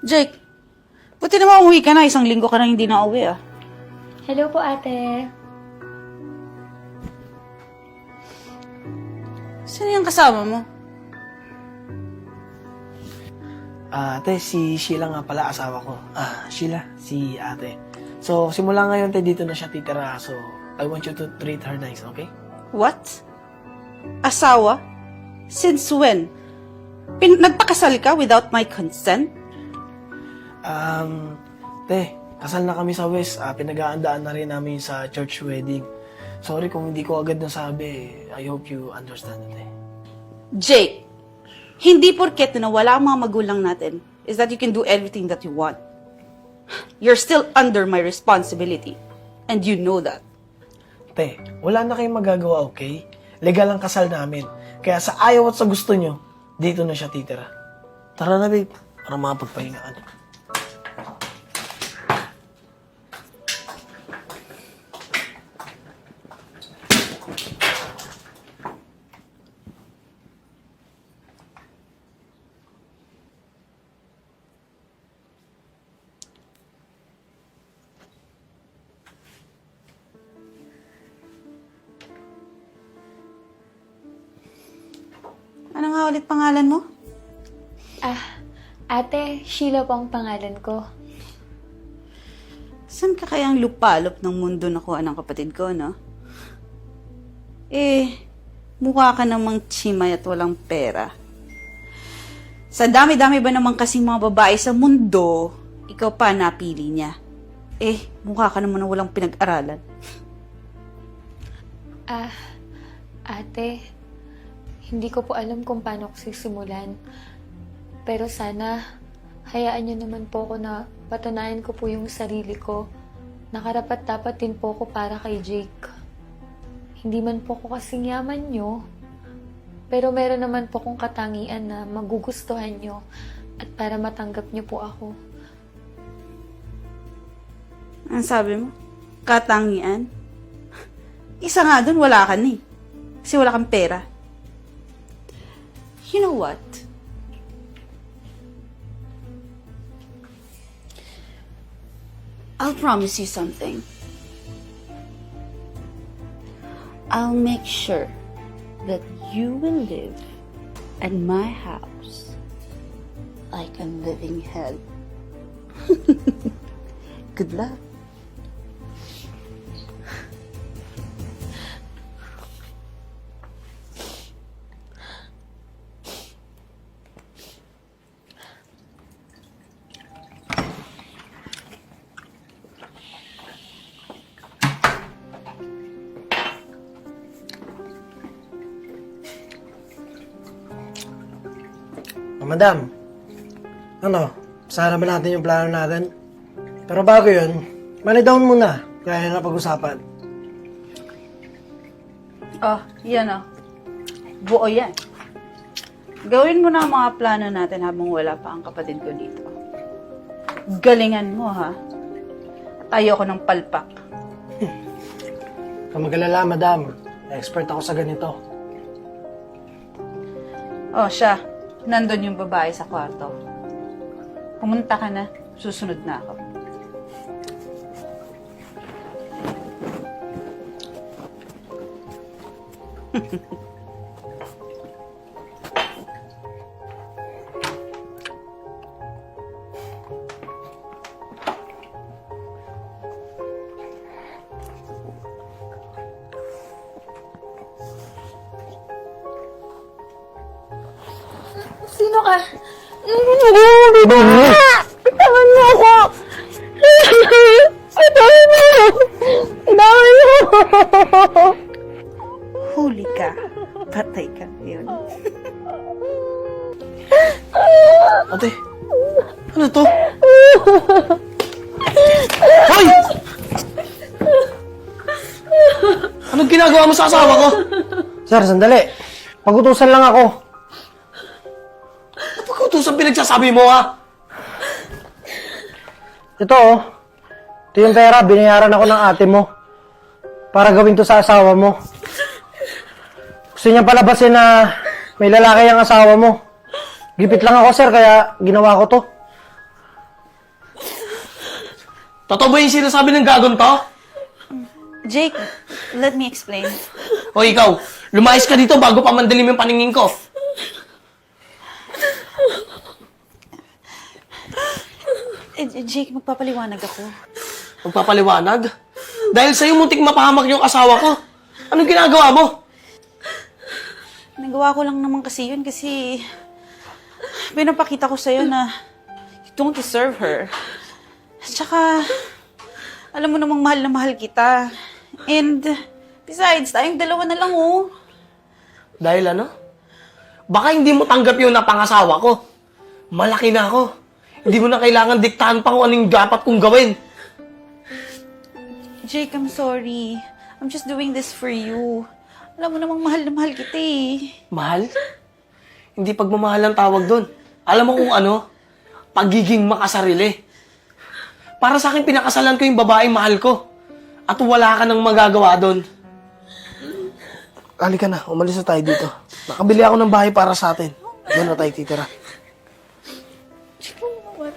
Jake, buti naman umuwi ka na. 1 linggo ka na hindi na uwi ah. Hello po, ate. Sino yung kasama mo? Ate, si Sheila nga pala, asawa ko. Sheila, si ate. So, simula ngayon, dito na siya titira. So, I want you to treat her nice, okay? What? Asawa? Since when? Nagpakasal ka without my consent? Kasal na kami sa West. Pinag-aandaan na rin namin sa church wedding. Sorry kung hindi ko agad nasabi. I hope you understand it. Jake, hindi porket na wala ang mga magulang natin is that you can do everything that you want. You're still under my responsibility. And you know that. Te, wala na kayong magagawa, okay? Legal ang kasal namin. Kaya sa ayaw at sa gusto nyo, dito na siya titira. Tara na, babe. Para makapagpahinga ka na. Ano nga ulit pangalan mo? Ate, Sheila po ang pangalan ko. Saan ka kayang lupalop ng mundo nakuha ng kapatid ko, no? Mukha ka namang chimay at walang pera. Sa dami-dami ba naman kasing mga babae sa mundo, ikaw pa napili niya. Mukha ka naman na walang pinag-aralan. Ate, hindi ko po alam kung paano ko sisimulan. Pero sana, hayaan niyo naman po ako na patunayan ko po yung sarili ko. Nakarapat-dapat din po ako para kay Jake. Hindi man po ako kasing yaman niyo, pero meron naman po akong katangian na magugustuhan niyo at para matanggap niyo po ako. Ang sabi mo? Katangian? Isa nga dun, wala ka na eh. Kasi wala kang pera. You know what? I'll promise you something. I'll make sure that you will live at my house like a living hell. Good luck. Madam, sana ba natin yung plano natin? Pero bago yun, money down muna. Kaya na pag-usapan. Yan Buo yan. Gawin mo na ang mga plano natin habang wala pa ang kapatid ko dito. Galingan mo, ha? At ayoko ng palpak. Kung mag-alala, madam, expert ako sa ganito. Siya. Nandun yung babae sa kwarto. Pumunta ka na. Susunod na ako. Sino ka? Bitawan mo ako! Bitawan mo! Bitawan mo! Huli ka. Patay ka ngayon. Ate, ano to? Hoy! Anong ginagawa mo sa asawa ko? Sir, sandali. Pagutusan lang ako. Ano pagutusan pinagsasabi mo, ha? Ito, ito yung pera. Binayaran ako ng ate mo para gawin to sa asawa mo. Gusto niya palabasin na may lalaki ang asawa mo. Gipit lang ako, sir, kaya ginawa ko to. Totoo ba yung sinasabi ng gagon to? Jake, let me explain. O ikaw, lumayas ka dito bago pa mandalim yung paningin ko. Jake, magpapaliwanag ako. Magpapaliwanag? Dahil sa'yo muntik mapahamak yung asawa ko. Anong ginagawa mo? Nagawa ko lang naman kasi yun kasi pinapakita ko sa'yo na you don't deserve her. Tsaka, alam mo namang mahal na mahal kita. And, besides, tayong dalawa na lang, oh. Dahil ano? Baka hindi mo tanggap yung napangasawa ko. Malaki na ako. Hindi mo na kailangan diktahan pa kung anong dapat kong gawin. Jake, I'm sorry. I'm just doing this for you. Alam mo namang mahal na mahal kita, eh. Mahal? Hindi pagmamahal ang tawag doon. Alam mo kung ano? Pagiging makasarili. Para sa akin, pinakasalan ko yung babaeng mahal ko. At wala ka nang magagawa doon. Halika na, umalis na tayo dito. Nakabili ako ng bahay para sa atin. Doon na tayo titira. Jake, ano naman?